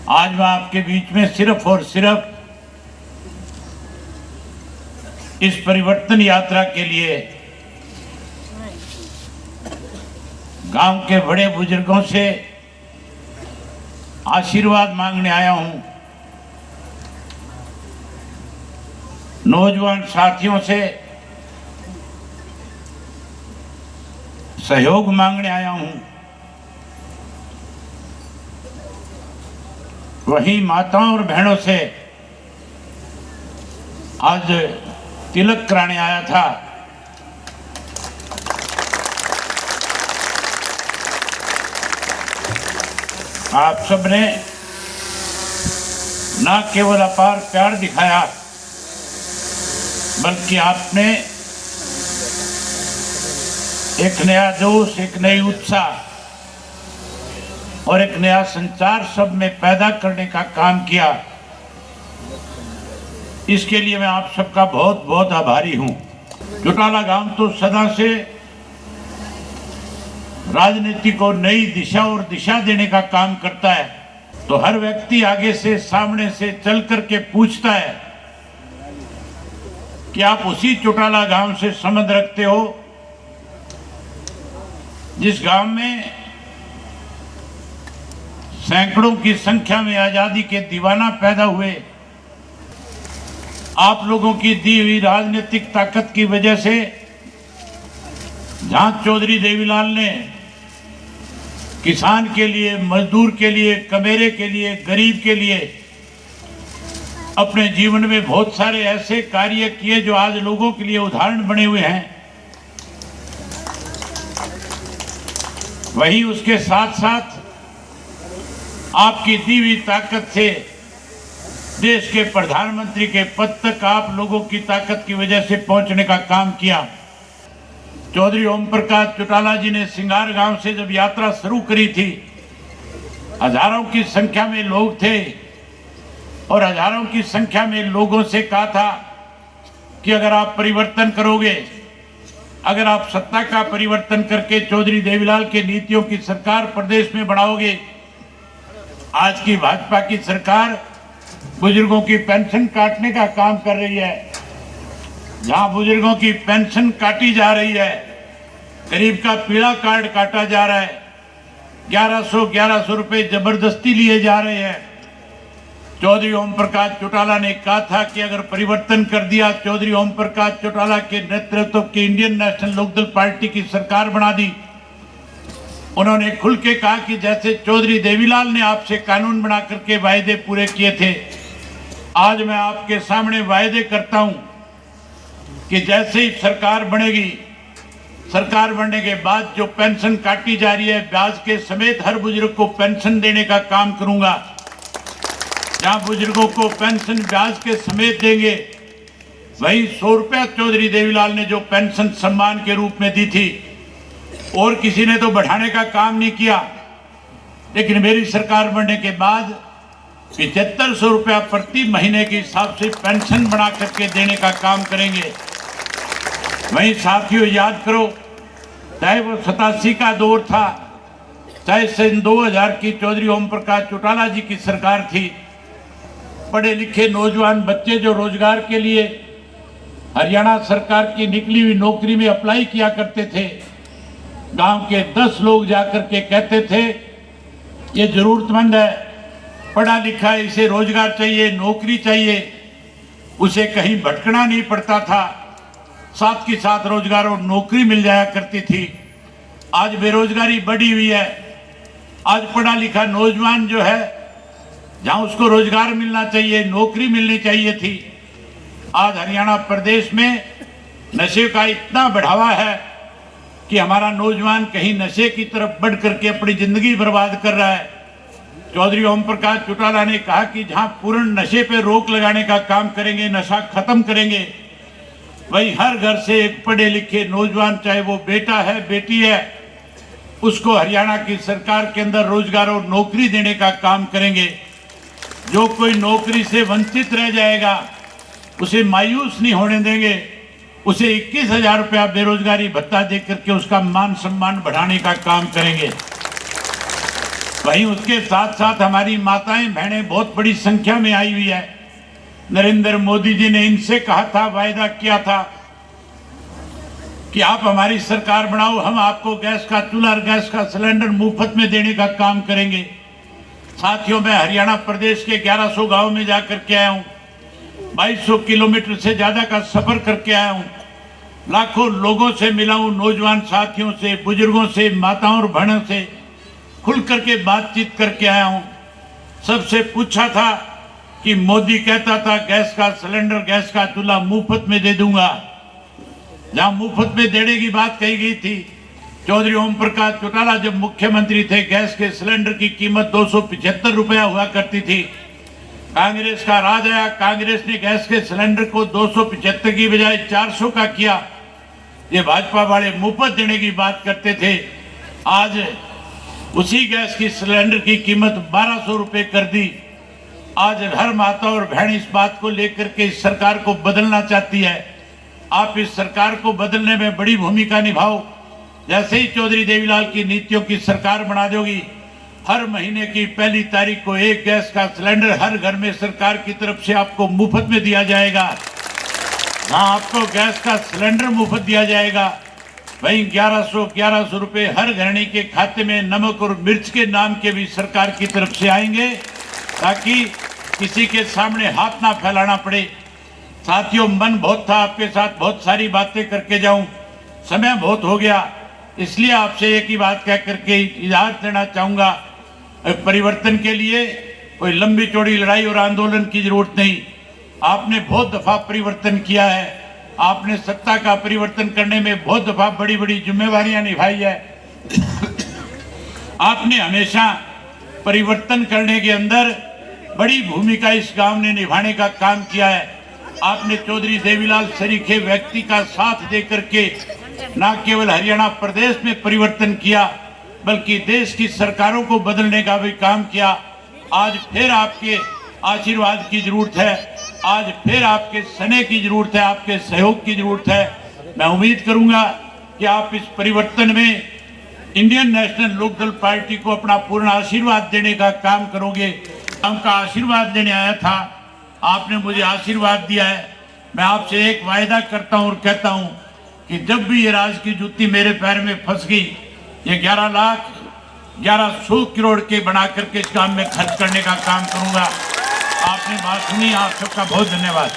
आज मैं आपके बीच में सिर्फ और सिर्फ इस परिवर्तन यात्रा के लिए गांव के बड़े बुजुर्गों से आशीर्वाद मांगने आया हूं, नौजवान साथियों से सहयोग मांगने आया हूं, वहीं माताओं और बहनों से आज तिलक कराने आया था। आप सबने न केवल अपार प्यार दिखाया, बल्कि आपने एक नया जोश, एक नई उत्साह और एक नया संचार सब में पैदा करने का काम किया। इसके लिए मैं आप सबका बहुत बहुत आभारी हूं। चौटाला गांव तो सदा से राजनीति को नई दिशा और दिशा देने का काम करता है। तो हर व्यक्ति आगे से, सामने से चल करके पूछता है कि आप उसी चौटाला गांव से संबंध रखते हो जिस गांव में सैकड़ों की संख्या में आजादी के दीवाना पैदा हुए। आप लोगों की दी हुई राजनीतिक ताकत की वजह से जहां चौधरी देवीलाल ने किसान के लिए, मजदूर के लिए, कमेरे के लिए, गरीब के लिए अपने जीवन में बहुत सारे ऐसे कार्य किए जो आज लोगों के लिए उदाहरण बने हुए हैं, वहीं उसके साथ साथ आपकी दी हुई ताकत से देश के प्रधानमंत्री के पद तक आप लोगों की ताकत की वजह से पहुंचने का काम किया। चौधरी ओम प्रकाश चौटाला जी ने सिंगार गांव से जब यात्रा शुरू करी थी, हजारों की संख्या में लोग थे और हजारों की संख्या में लोगों से कहा था कि अगर आप परिवर्तन करोगे, अगर आप सत्ता का परिवर्तन करके चौधरी देवीलाल के नीतियों की सरकार प्रदेश में बढ़ाओगे, आज की भाजपा की सरकार बुजुर्गों की पेंशन काटने का काम कर रही है। जहां बुजुर्गों की पेंशन काटी जा रही है, गरीब का पीला कार्ड काटा जा रहा है, 1100 रुपए जबरदस्ती लिए जा रहे हैं। चौधरी ओम प्रकाश चौटाला ने कहा था कि अगर परिवर्तन कर दिया, चौधरी ओम प्रकाश चौटाला के नेतृत्व की इंडियन नेशनल लोकदल पार्टी की सरकार बना दी। उन्होंने खुल के कहा कि जैसे चौधरी देवीलाल ने आपसे कानून बना करके वायदे पूरे किए थे, आज मैं आपके सामने वायदे करता हूं कि जैसे ही सरकार बनेगी, सरकार बनने के बाद जो पेंशन काटी जा रही है ब्याज के समेत हर बुजुर्ग को पेंशन देने का काम करूंगा। जहां बुजुर्गों को पेंशन ब्याज के समेत देंगे, वही 100 रुपया चौधरी देवीलाल ने जो पेंशन सम्मान के रूप में दी थी, और किसी ने तो बढ़ाने का काम नहीं किया, लेकिन मेरी सरकार बनने के बाद 7500 रुपया प्रति महीने के हिसाब से पेंशन बना करके देने का काम करेंगे। वहीं साथियों, याद करो, चाहे वो 87 का दौर था, चाहे सन 2000 की चौधरी ओम प्रकाश चौटाला जी की सरकार थी, पढ़े लिखे नौजवान बच्चे जो रोजगार के लिए हरियाणा सरकार की निकली हुई नौकरी में अप्लाई किया करते थे, गांव के 10 लोग जाकर के कहते थे ये जरूरतमंद है, पढ़ा लिखा है, इसे रोजगार चाहिए, नौकरी चाहिए, उसे कहीं भटकना नहीं पड़ता था, साथ के साथ रोजगार और नौकरी मिल जाया करती थी। आज बेरोजगारी बढ़ी हुई है। आज पढ़ा लिखा नौजवान जो है, जहां उसको रोजगार मिलना चाहिए, नौकरी मिलनी चाहिए थी, आज हरियाणा प्रदेश में नशे का इतना बढ़ावा है कि हमारा नौजवान कहीं नशे की तरफ बढ़ करके अपनी जिंदगी बर्बाद कर रहा है। चौधरी ओम प्रकाश चौटाला ने कहा कि जहां पूर्ण नशे पे रोक लगाने का काम करेंगे, नशा खत्म करेंगे, वही हर घर से एक पढ़े लिखे नौजवान, चाहे वो बेटा है, बेटी है, उसको हरियाणा की सरकार के अंदर रोजगार और नौकरी देने का काम करेंगे। जो कोई नौकरी से वंचित रह जाएगा, उसे मायूस नहीं होने देंगे, उसे 21,000 रुपया बेरोजगारी भत्ता देकर के उसका मान सम्मान बढ़ाने का काम करेंगे। वहीं उसके साथ साथ हमारी माताएं बहनें बहुत बड़ी संख्या में आई हुई है। नरेंद्र मोदी जी ने इनसे कहा था, वायदा किया था कि आप हमारी सरकार बनाओ, हम आपको गैस का चूल्हा और गैस का सिलेंडर मुफ्त में देने का काम करेंगे। साथियों, मैं हरियाणा प्रदेश के 1100 गांव में जाकर के आया हूं, 2200 किलोमीटर से ज्यादा का सफर करके आया हूं, लाखों लोगों से मिला हूं, नौजवान साथियों से, बुजुर्गों से, माताओं और बहनों से खुल करके बातचीत करके आया हूं। सबसे पूछा था कि मोदी कहता था गैस का सिलेंडर, गैस का चूल्हा मुफ्त में दे दूंगा। जहां मुफ्त में देने की बात कही गई थी, चौधरी ओम प्रकाश चौटाला जब मुख्यमंत्री थे, गैस के सिलेंडर की कीमत 275 रुपया हुआ करती थी। कांग्रेस का राज आया, कांग्रेस ने गैस के सिलेंडर को 275 की बजाय 400 का किया। ये भाजपा वाले मुफ्त देने की बात करते थे। आज उसी गैस की सिलेंडर की कीमत 1200 रुपए कर दी। आज हर माता और बहन इस बात को लेकर के इस सरकार को बदलना चाहती है। आप इस सरकार को बदलने में बड़ी भूमिका निभाओ। जैसे ही चौधरी देवीलाल की नीतियों की सरकार बना दोगी, हर महीने की पहली तारीख को एक गैस का सिलेंडर हर घर में सरकार की तरफ से आपको मुफ्त में दिया जाएगा। हाँ, आपको गैस का सिलेंडर मुफ्त दिया जाएगा। वहीं 1100 रुपए हर गृहिणी के खाते में नमक और मिर्च के नाम के भी सरकार की तरफ से आएंगे, ताकि किसी के सामने हाथ ना फैलाना पड़े। साथियों, मन बहुत था आपके साथ बहुत सारी बातें करके जाऊं, समय बहुत हो गया, इसलिए आपसे एक ही बात कह करके इजाजत लेना चाहूंगा। परिवर्तन के लिए कोई लंबी चौड़ी लड़ाई और आंदोलन की जरूरत नहीं। आपने बहुत दफा परिवर्तन किया है, आपने सत्ता का परिवर्तन करने में बहुत दफा बड़ी बड़ी जिम्मेवारियां निभाई है। आपने हमेशा परिवर्तन करने के अंदर बड़ी भूमिका इस गांव ने निभाने का काम किया है। आपने चौधरी देवीलाल सरीखे व्यक्ति का साथ देकर के न केवल हरियाणा प्रदेश में परिवर्तन किया, बल्कि देश की सरकारों को बदलने का भी काम किया। आज फिर आपके आशीर्वाद की जरूरत है, आज फिर आपके स्नेह की जरूरत है, आपके सहयोग की जरूरत है। मैं उम्मीद करूंगा कि आप इस परिवर्तन में इंडियन नेशनल लोकदल पार्टी को अपना पूर्ण आशीर्वाद देने का काम करोगे। उनका आशीर्वाद देने आया था, आपने मुझे आशीर्वाद दिया है। मैं आपसे एक वायदा करता हूं और कहता हूं कि जब भी ये राज की जूती मेरे पैर में फंस गई, ये 11,11,100 करोड़ के बना करके इस काम में खर्च करने का काम करूंगा। आपने बात सुनी, आप सबका बहुत धन्यवाद।